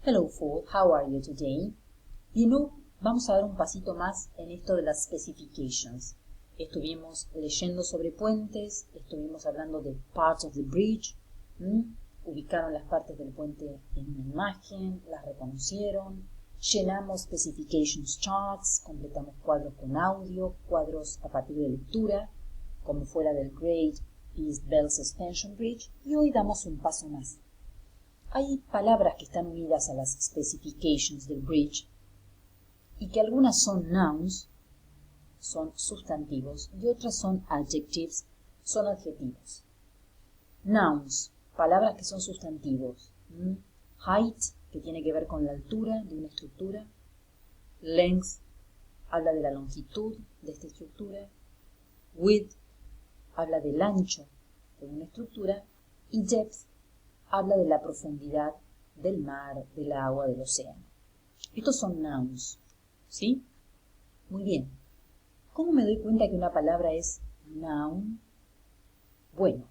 Hello Food, how are you today? Vamos a dar un pasito más en esto de las specifications. Estuvimos leyendo sobre puentes, estuvimos hablando de parts of the bridge, ubicaron las partes del puente en una imagen, las reconocieron, llenamos specifications charts, completamos cuadros con audio, cuadros a partir de lectura, como fuera del Great East Bell Suspension Bridge, y hoy damos un paso más. Hay palabras que están unidas a las specifications del bridge y que algunas son nouns, son sustantivos, y otras son adjectives, son adjetivos. Nouns, palabras que son sustantivos. Height, que tiene que ver con la altura de una estructura. Length, habla de la longitud de esta estructura. Width, habla del ancho de una estructura. Y depth, habla de la profundidad del mar, del agua, del océano. Estos son nouns, ¿sí? Muy bien. ¿Cómo me doy cuenta que una palabra es noun? Bueno,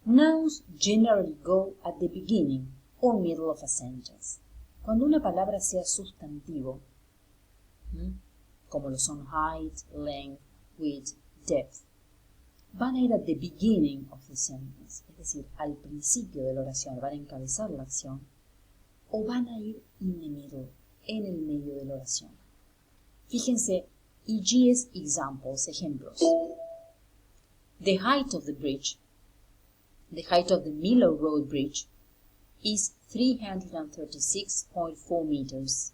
nouns generally go at the beginning or middle of a sentence. Cuando una palabra sea sustantivo, como lo son height, length, width, depth, van a ir at the beginning of the sentence, es decir, al principio de la oración, van a encabezar la acción, o van a ir in the middle, en el medio de la oración. Fíjense, EGS examples, ejemplos. The height of the bridge, the height of the Miller Road Bridge, is 336.4 meters.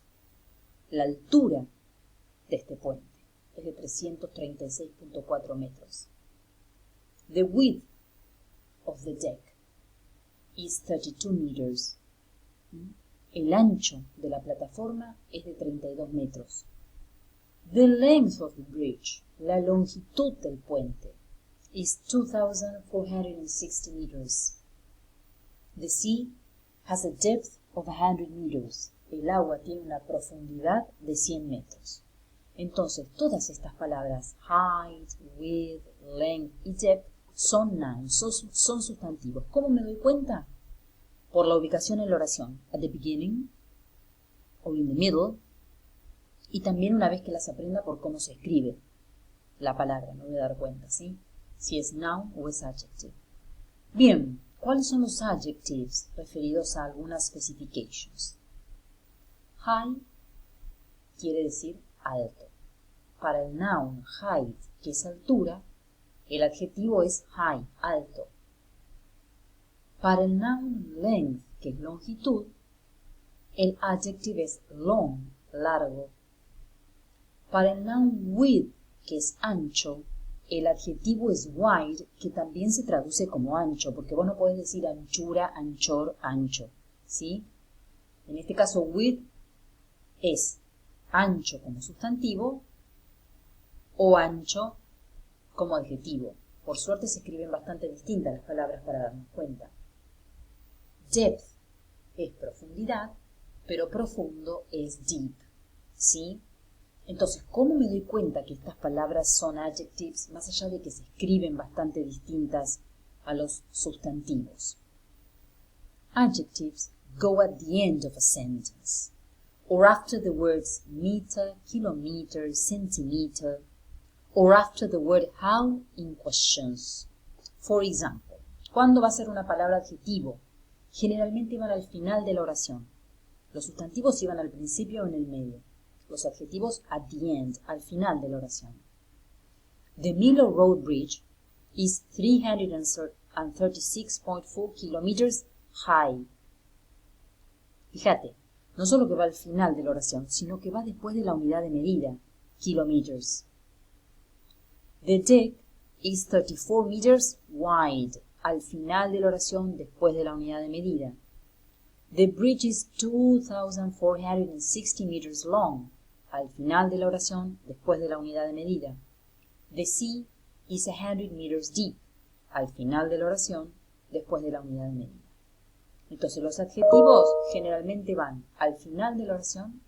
La altura de este puente es de 336.4 metros. The width of the deck is 32 meters. El ancho de la plataforma es de 32 metros. The length of the bridge, la longitud del puente, is 2,460 meters. The sea has a depth of 100 meters. El agua tiene una profundidad de 100 metros. Entonces, todas estas palabras, height, width, length y depth, son nouns, son sustantivos. ¿Cómo me doy cuenta? Por la ubicación en la oración. At the beginning, or in the middle, y también una vez que las aprenda por cómo se escribe la palabra. Me voy a dar cuenta, ¿sí? Si es noun o es adjective. Bien, ¿cuáles son los adjectives referidos a algunas specifications? High quiere decir alto. Para el noun height, que es altura, el adjetivo es high, alto. Para el noun length, que es longitud, el adjective es long, largo. Para el noun width, que es ancho, el adjetivo es wide, que también se traduce como ancho, porque vos no podés decir anchura, anchor, ancho, ¿sí? En este caso, width es ancho como sustantivo o ancho como adjetivo. Por suerte se escriben bastante distintas las palabras para darnos cuenta. Depth es profundidad, pero profundo es deep, ¿sí? Entonces, ¿cómo me doy cuenta que estas palabras son adjectives, más allá de que se escriben bastante distintas a los sustantivos? Adjectives go at the end of a sentence, or after the words meter, kilometer, centimeter, or after the word how in questions. For example, ¿cuándo va a ser una palabra adjetivo? Generalmente van al final de la oración. Los sustantivos iban al principio o en el medio. Los adjetivos at the end, al final de la oración. The Miller Road Bridge is 336.4 kilometers high. Fíjate, no solo que va al final de la oración, sino que va después de la unidad de medida, kilometers. The deck is 34 meters wide, al final de la oración, después de la unidad de medida. The bridge is 2,460 meters long, al final de la oración, después de la unidad de medida. The sea is 100 meters deep, al final de la oración, después de la unidad de medida. Entonces los adjetivos generalmente van al final de la oración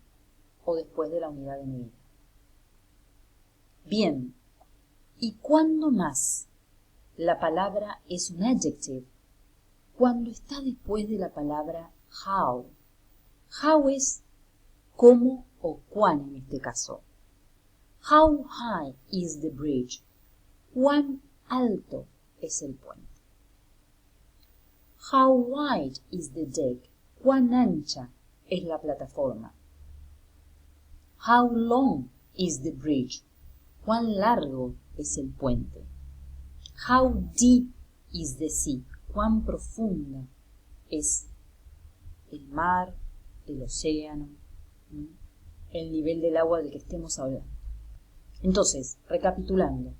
o después de la unidad de medida. Bien, ¿y cuándo más la palabra es un adjective? Cuando está después de la palabra how. How es cómo o cuán en este caso. How high is the bridge? ¿Cuán alto es el puente? How wide is the deck? ¿Cuán ancha es la plataforma? How long is the bridge? ¿Cuán largo es el puente? How deep is the sea? ¿Cuán profunda es el mar, el océano, el nivel del agua del que estemos hablando? Entonces, recapitulando,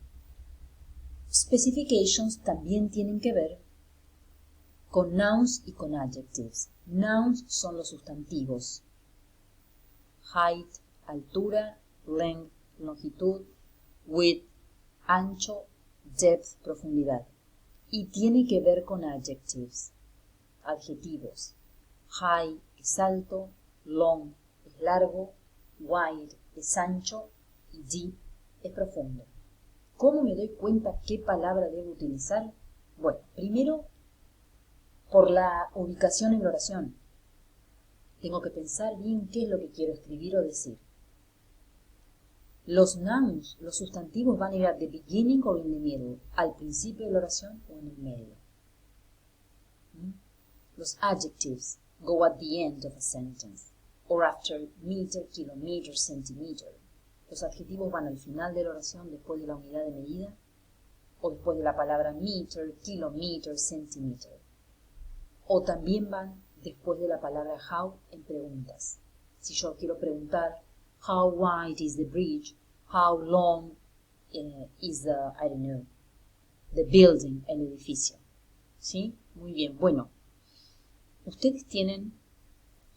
specifications también tienen que ver con nouns y con adjectives. Nouns son los sustantivos. Height, altura, length, longitud, width, ancho, depth, profundidad. Y tiene que ver con adjectives, adjetivos. High es alto, long es largo, wide es ancho y deep es profundo. ¿Cómo me doy cuenta qué palabra debo utilizar? Bueno, primero, por la ubicación en la oración. Tengo que pensar bien qué es lo que quiero escribir o decir. Los nouns, los sustantivos, van a ir at the beginning or in the middle, al principio de la oración o en el medio. Los adjectives go at the end of a sentence, or after meter, kilometer, centimeter. Los adjetivos van al final de la oración, después de la unidad de medida, o después de la palabra meter, kilometer, centimeter. O también van después de la palabra how en preguntas. Si yo quiero preguntar, how wide is the bridge? How long is the building, el edificio? ¿Sí? Muy bien. Bueno, ustedes tienen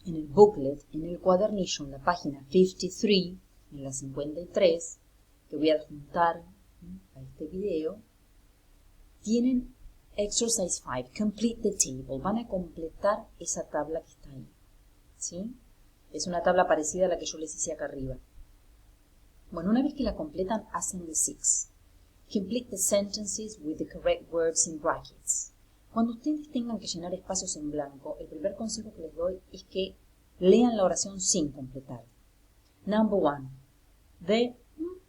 en el booklet, en el cuadernillo, en la página 53, en la 53, que voy a adjuntar a este video, tienen Exercise 5, complete the table. Van a completar esa tabla que está ahí. ¿Sí? Es una tabla parecida a la que yo les hice acá arriba. Bueno, una vez que la completan, hacen the 6. Complete the sentences with the correct words in brackets. Cuando ustedes tengan que llenar espacios en blanco, el primer consejo que les doy es que lean la oración sin completar. Number 1. The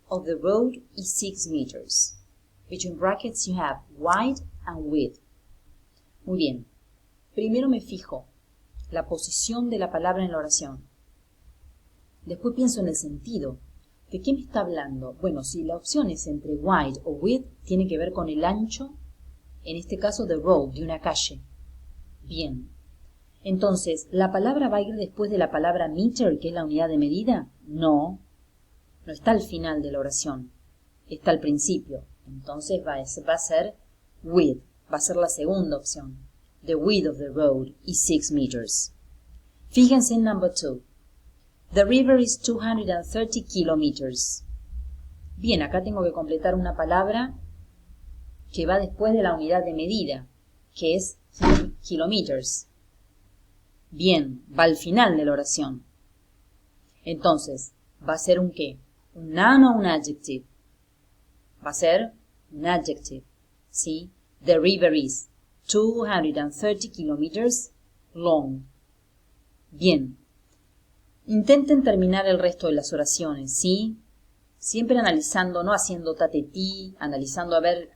of the road is 6 meters. Between brackets you have wide and width. Muy bien. Primero me fijo la posición de la palabra en la oración. Después pienso en el sentido. ¿De qué me está hablando? Bueno, si la opción es entre wide o width, tiene que ver con el ancho, en este caso the road, de una calle. Bien. Entonces, ¿la palabra va a ir después de la palabra meter, que es la unidad de medida? No. No está al final de la oración. Está al principio. Entonces va a ser width. Va a ser la segunda opción. The width of the road is 6 meters. Fíjense en number 2. The river is 230 kilometers. Bien, acá tengo que completar una palabra que va después de la unidad de medida, que es kilometers. Bien, va al final de la oración. Entonces, ¿va a ser un qué? ¿Un noun o un adjective? Va a ser un adjective, ¿sí? The river is 230 kilometers long. Bien. Intenten terminar el resto de las oraciones, ¿sí? Siempre analizando, no haciendo tatetí, analizando a ver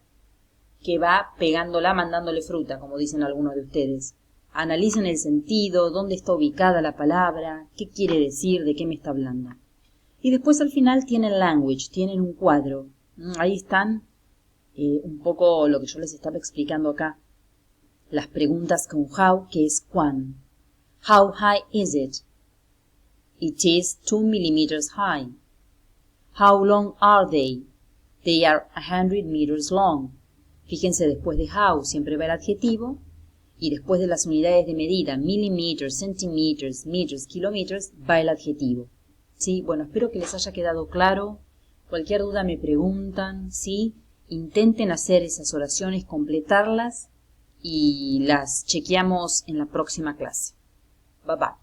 qué va pegándola, mandándole fruta, como dicen algunos de ustedes. Analicen el sentido, dónde está ubicada la palabra, qué quiere decir, de qué me está hablando. Y después al final tienen language, tienen un cuadro. Ahí están un poco lo que yo les estaba explicando acá. Las preguntas con how, que es cuán. How high is it? It is 2 millimeters high. How long are they? They are 100 meters long. Fíjense, después de how siempre va el adjetivo y después de las unidades de medida, millimeters, centimeters, meters, kilómetros, va el adjetivo. ¿Sí? Bueno, espero que les haya quedado claro. Cualquier duda me preguntan, ¿sí? Intenten hacer esas oraciones, completarlas y las chequeamos en la próxima clase. Bye bye.